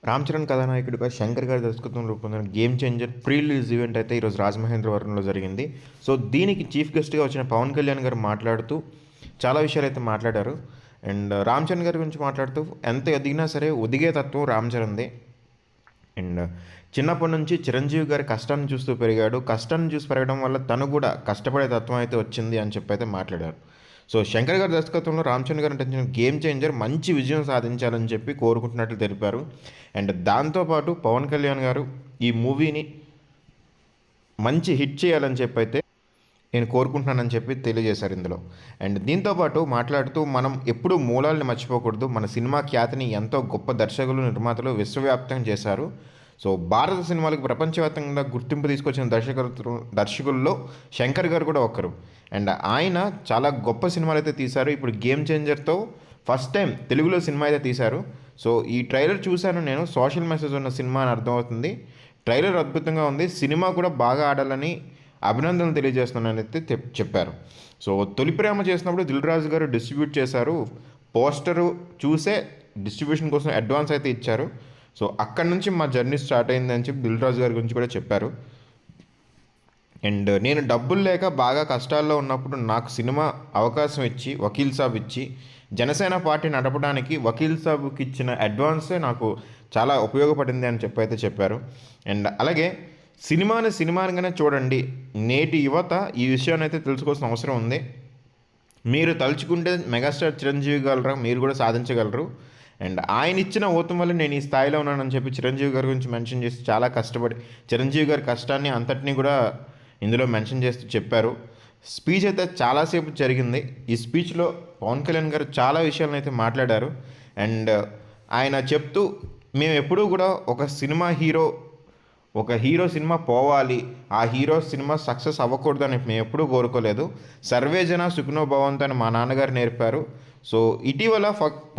రామ్ చరణ్ కథానాయకుడిగా శంకర్ గారి దర్శకత్వంలో రూపొందిన game changer pre release event అయితే ఈరోజు రాజమహేంద్రవరంలో జరిగింది. సో దీనికి చీఫ్ గెస్ట్గా వచ్చిన పవన్ కళ్యాణ్ గారు మాట్లాడుతూ చాలా విషయాలు అయితే మాట్లాడారు. అండ్ రామ్ చరణ్ గారి గురించి మాట్లాడుతూ ఎంత ఎదిగినా సరే ఒదిగే తత్వం రామ్ చరణ్ది. అండ్ చిన్నప్పటి నుంచి చిరంజీవి గారి కష్టాన్ని చూస్తూ పెరిగాడు. కష్టాన్ని చూసి పెరగడం వల్ల తను కూడా కష్టపడే తత్వం అయితే వచ్చింది అని చెప్పి అయితే మాట్లాడారు. సో శంకర్ గారి దర్శకత్వంలో రామ్ చరణ్ గారు నటించిన గేమ్ చేంజర్ మంచి విజయం సాధించాలని చెప్పి కోరుకుంటున్నట్లు తెలిపారు. అండ్ దాంతోపాటు పవన్ కళ్యాణ్ గారు ఈ మూవీని మంచి హిట్ చేయాలని చెప్పి అయితే నేను కోరుకుంటున్నానని చెప్పి తెలియజేశారు ఇందులో. అండ్ దీంతోపాటు మాట్లాడుతూ మనం ఎప్పుడూ మూలాల్ని మర్చిపోకూడదు. మన సినిమా ఖ్యాతిని ఎంతో గొప్ప దర్శకులు నిర్మాతలు విశ్వవ్యాప్తం చేశారు. సో భారత సినిమాలకు ప్రపంచవ్యాప్తంగా గుర్తింపు తీసుకొచ్చిన దర్శకుల్లో శంకర్ గారు కూడా ఒకరు. అండ్ ఆయన చాలా గొప్ప సినిమాలు అయితే తీశారు. ఇప్పుడు గేమ్ చేంజర్తో ఫస్ట్ టైం తెలుగులో సినిమా అయితే తీశారు. సో ఈ ట్రైలర్ చూశాను నేను. సోషల్ మెసేజ్ ఉన్న సినిమా అని అర్థమవుతుంది. ట్రైలర్ అద్భుతంగా ఉంది. సినిమా కూడా బాగా ఆడాలని అభినందనలు తెలియజేస్తున్నానని అయితే చెప్పారు. సో తొలి ప్రేమ చేసినప్పుడు దిల్ రాజు గారు డిస్ట్రిబ్యూట్ చేశారు. పోస్టరు చూసే డిస్ట్రిబ్యూషన్ కోసం అడ్వాన్స్ అయితే ఇచ్చారు. సో అక్కడి నుంచి మా జర్నీ స్టార్ట్ అయింది అని చెప్పి దిల్ రాజు గారి గురించి కూడా చెప్పారు. అండ్ నేను డబ్బులు లేక బాగా కష్టాల్లో ఉన్నప్పుడు నాకు సినిమా అవకాశం ఇచ్చి వకీల్ సాబ్ ఇచ్చి జనసేన పార్టీ నడపడానికి వకీల్ సాబ్కి ఇచ్చిన అడ్వాన్సే నాకు చాలా ఉపయోగపడింది అని చెప్పైతే చెప్పారు. అండ్ అలాగే సినిమానిగానే చూడండి. నేటి యువత ఈ విషయాన్ని అయితే తెలుసుకోవాల్సిన అవసరం ఉంది. మీరు తలుచుకుంటే మెగాస్టార్ చిరంజీవి గలరా, మీరు కూడా సాధించగలరు. అండ్ ఆయన ఇచ్చిన ఓతం వల్ల నేను ఈ స్థాయిలో ఉన్నానని చెప్పి చిరంజీవి గారి గురించి మెన్షన్ చేసి చాలా కష్టపడి చిరంజీవి గారి కష్టాన్ని అంతటినీ కూడా ఇందులో మెన్షన్ చేస్తూ చెప్పారు. స్పీచ్ అయితే చాలాసేపు జరిగింది. ఈ స్పీచ్లో పవన్ కళ్యాణ్ గారు చాలా విషయాలను అయితే మాట్లాడారు. అండ్ ఆయన చెప్తూ మేము ఎప్పుడూ కూడా ఒక హీరో సినిమా పోవాలి, ఆ హీరో సినిమా సక్సెస్ అవ్వకూడదు అని మేము ఎప్పుడూ కోరుకోలేదు. సర్వేజన సుఖనో భవంతు అని మా నాన్నగారు నేర్పారు. సో ఇటీవల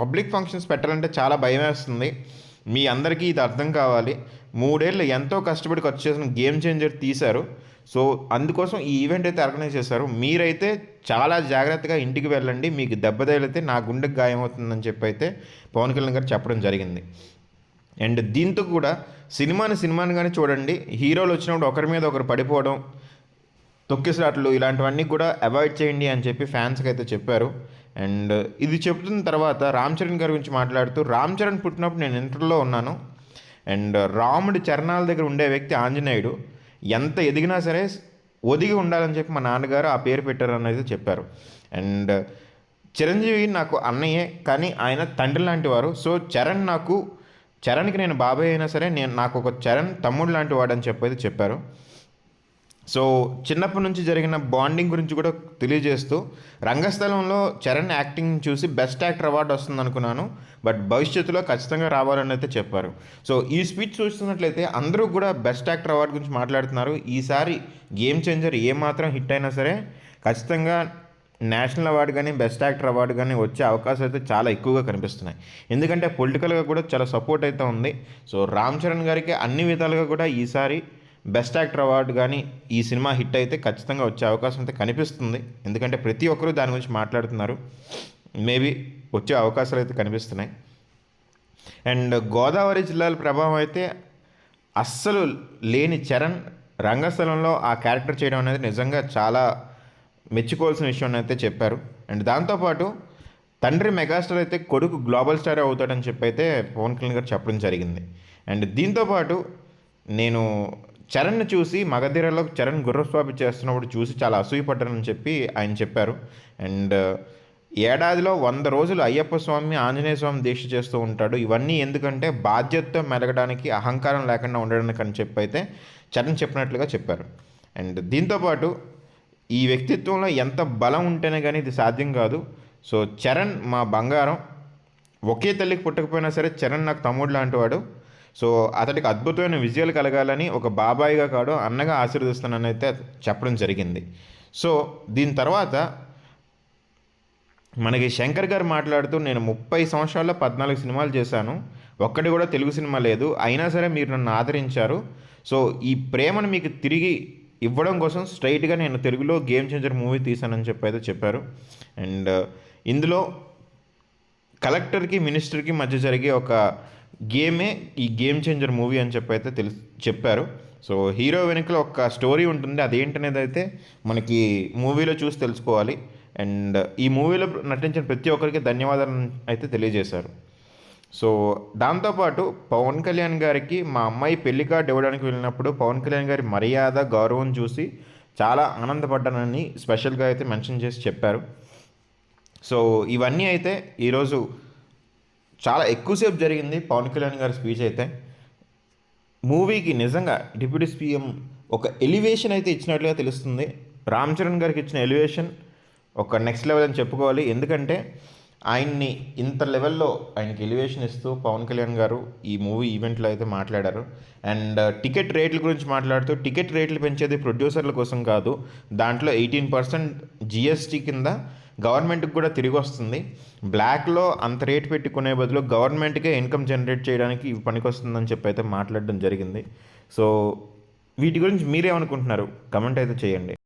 పబ్లిక్ ఫంక్షన్స్ పెట్టాలంటే చాలా భయం వేస్తుంది. మీ అందరికీ ఇది అర్థం కావాలి. 3 ఏళ్ళు ఎంతో కష్టపడి ఖర్చు చేసిన గేమ్ చేంజర్ తీశారు. సో అందుకోసం ఈ ఈవెంట్ అయితే ఆర్గనైజ్ చేశారు. మీరైతే చాలా జాగ్రత్తగా ఇంటికి వెళ్ళండి. మీకు దెబ్బ తగిలితే నా గుండెకి గాయం అవుతుందని చెప్పి అయితే పవన్ కళ్యాణ్ గారు చెప్పడం జరిగింది. అండ్ దీంతో కూడా సినిమానిగానే చూడండి. హీరోలు వచ్చినప్పుడు ఒకరి మీద ఒకరు పడిపోవడం, తొక్కిసలాట్లు ఇలాంటివన్నీ కూడా అవాయిడ్ చేయండి అని చెప్పి ఫ్యాన్స్కి అయితే చెప్పారు. అండ్ ఇది చెప్తున్న తర్వాత రామ్ చరణ్ గారి గురించి మాట్లాడుతూ రామ్ చరణ్ పుట్టినప్పుడు నేను ఇంటర్లో ఉన్నాను. అండ్ రాముడి చరణాల దగ్గర ఉండే వ్యక్తి ఆంజనేయుడు. ఎంత ఎదిగినా సరే ఒదిగి ఉండాలని చెప్పి మా నాన్నగారు ఆ పేరు పెట్టారు అనేది చెప్పారు. అండ్ చిరంజీవి నాకు అన్నయ్యే, కానీ ఆయన తండ్రి లాంటి వారు. సో చరణ్కి నేను బాబాయ్ అయినా సరే నాకు ఒక చరణ్ తమ్ముడు లాంటి వాడని చెప్పేది చెప్పారు. సో చిన్నప్పటి నుంచి జరిగిన బాండింగ్ గురించి కూడా తెలియజేస్తూ రంగస్థలంలో చరణ్ యాక్టింగ్ చూసి బెస్ట్ యాక్టర్ అవార్డు వస్తుంది అనుకున్నాను, బట్ భవిష్యత్తులో ఖచ్చితంగా రావాలని అయితే చెప్పారు. సో ఈ స్పీచ్ చూస్తున్నట్లయితే అందరూ కూడా బెస్ట్ యాక్టర్ అవార్డు గురించి మాట్లాడుతున్నారు. ఈసారి గేమ్ చేంజర్ ఏమాత్రం హిట్ అయినా సరే ఖచ్చితంగా నేషనల్ అవార్డు కానీ బెస్ట్ యాక్టర్ అవార్డు కానీ వచ్చే అవకాశాలు అయితే చాలా ఎక్కువగా కనిపిస్తున్నాయి. ఎందుకంటే పొలిటికల్గా కూడా చాలా సపోర్ట్ అయితే ఉంది. సో రామ్ చరణ్ గారికి అన్ని విధాలుగా కూడా ఈసారి బెస్ట్ యాక్టర్ అవార్డు కానీ ఈ సినిమా హిట్ అయితే ఖచ్చితంగా వచ్చే అవకాశం అయితే కనిపిస్తుంది. ఎందుకంటే ప్రతి ఒక్కరూ దాని గురించి మాట్లాడుతున్నారు. మేబీ వచ్చే అవకాశాలు అయితే కనిపిస్తున్నాయి. అండ్ గోదావరి జిల్లాల ప్రభావం అయితే అస్సలు లేని చరణ్ రంగస్థలంలో ఆ క్యారెక్టర్ చేయడం అనేది నిజంగా చాలా మెచ్చుకోవాల్సిన విషయం అయితే చెప్పారు. అండ్ దాంతోపాటు తండ్రి మెగాస్టార్ అయితే కొడుకు గ్లోబల్ స్టార్ అవుతాడని చెప్పి అయితే పవన్ కళ్యాణ్ గారు చెప్పడం జరిగింది. అండ్ దీంతోపాటు నేను చరణ్ని చూసి మగధీరలో చరణ్ గుర్రస్వామి చేస్తున్నప్పుడు చూసి చాలా అసూయపడ్డానని చెప్పి ఆయన చెప్పారు. అండ్ ఏడాదిలో 100 రోజులు అయ్యప్ప స్వామి ఆంజనేయ స్వామి దీక్ష చేస్తూ ఉంటాడు. ఇవన్నీ ఎందుకంటే బాధ్యతతో మెలగడానికి, అహంకారం లేకుండా ఉండడానికి అని చెప్పి అయితే చరణ్ చెప్పినట్లుగా చెప్పారు. అండ్ దీంతోపాటు ఈ వ్యక్తిత్వంలో ఎంత బలం ఉంటేనే కానీ ఇది సాధ్యం కాదు. సో చరణ్ మా బంగారం. ఒకే తల్లికి పుట్టకపోయినా సరే చరణ్ నాకు తమ్ముడు లాంటి వాడు. సో అతడికి అద్భుతమైన విజయాలు కలగాలని ఒక బాబాయిగా కాదు అన్నగా ఆశీర్వదిస్తానని అయితే చెప్పడం జరిగింది. సో దీని తర్వాత మనకి శంకర్ గారు మాట్లాడుతూ నేను 30 సంవత్సరాల్లో 14 సినిమాలు చేశాను, ఒక్కటి కూడా తెలుగు సినిమా లేదు, అయినా సరే మీరు నన్ను ఆదరించారు. సో ఈ ప్రేమను మీకు తిరిగి ఇవ్వడం కోసం స్ట్రైట్గా నేను తెలుగులో గేమ్ చేంజర్ మూవీ తీశానని చెప్పి అయితే చెప్పారు. అండ్ ఇందులో కలెక్టర్కి మినిస్టర్కి మధ్య జరిగే ఒక గేమే ఈ గేమ్ చేంజర్ మూవీ అని చెప్పి అయితే చెప్పారు. సో హీరో వెనుకలో ఒక స్టోరీ ఉంటుంది, అదేంటనేది అయితే మనకి మూవీలో చూసి తెలుసుకోవాలి. అండ్ ఈ మూవీలో నటించిన ప్రతి ఒక్కరికి ధన్యవాదాలు అయితే తెలియజేశారు. సో దాంతోపాటు పవన్ కళ్యాణ్ గారికి మా అమ్మాయి పెళ్లి కార్డు ఇవ్వడానికి వెళ్ళినప్పుడు పవన్ కళ్యాణ్ గారి మర్యాద గౌరవం చూసి చాలా ఆనందపడ్డానని స్పెషల్గా అయితే మెన్షన్ చేసి చెప్పారు. సో ఇవన్నీ అయితే ఈరోజు చాలా ఎక్కువసేపు జరిగింది పవన్ కళ్యాణ్ గారి స్పీచ్ అయితే. మూవీకి నిజంగా డిప్యూటీ సీఎం ఒక ఎలివేషన్ అయితే ఇచ్చినట్లుగా తెలుస్తుంది. రామ్ చరణ్ గారికి ఇచ్చిన ఎలివేషన్ ఒక నెక్స్ట్ లెవెల్ అని చెప్పుకోవాలి. ఎందుకంటే ఆయన్ని ఇంత లెవెల్లో ఆయనకి ఎలివేషన్ ఇస్తూ పవన్ కళ్యాణ్ గారు ఈ మూవీ ఈవెంట్లో అయితే మాట్లాడారు. అండ్ టికెట్ రేట్ల గురించి మాట్లాడుతూ, టికెట్ రేట్లు పెంచేది ప్రొడ్యూసర్ల కోసం కాదు, దాంట్లో 18% జిఎస్టీ కింద గవర్నమెంట్కి కూడా తిరిగి వస్తుంది. బ్లాక్లో అంత రేట్ పెట్టుకునే బదులు గవర్నమెంట్కే ఇన్కమ్ జనరేట్ చేయడానికి ఇవి పనికొస్తుందని చెప్పి అయితే మాట్లాడడం జరిగింది. సో వీటి గురించి మీరేమనుకుంటున్నారు? కమెంట్ అయితే చేయండి.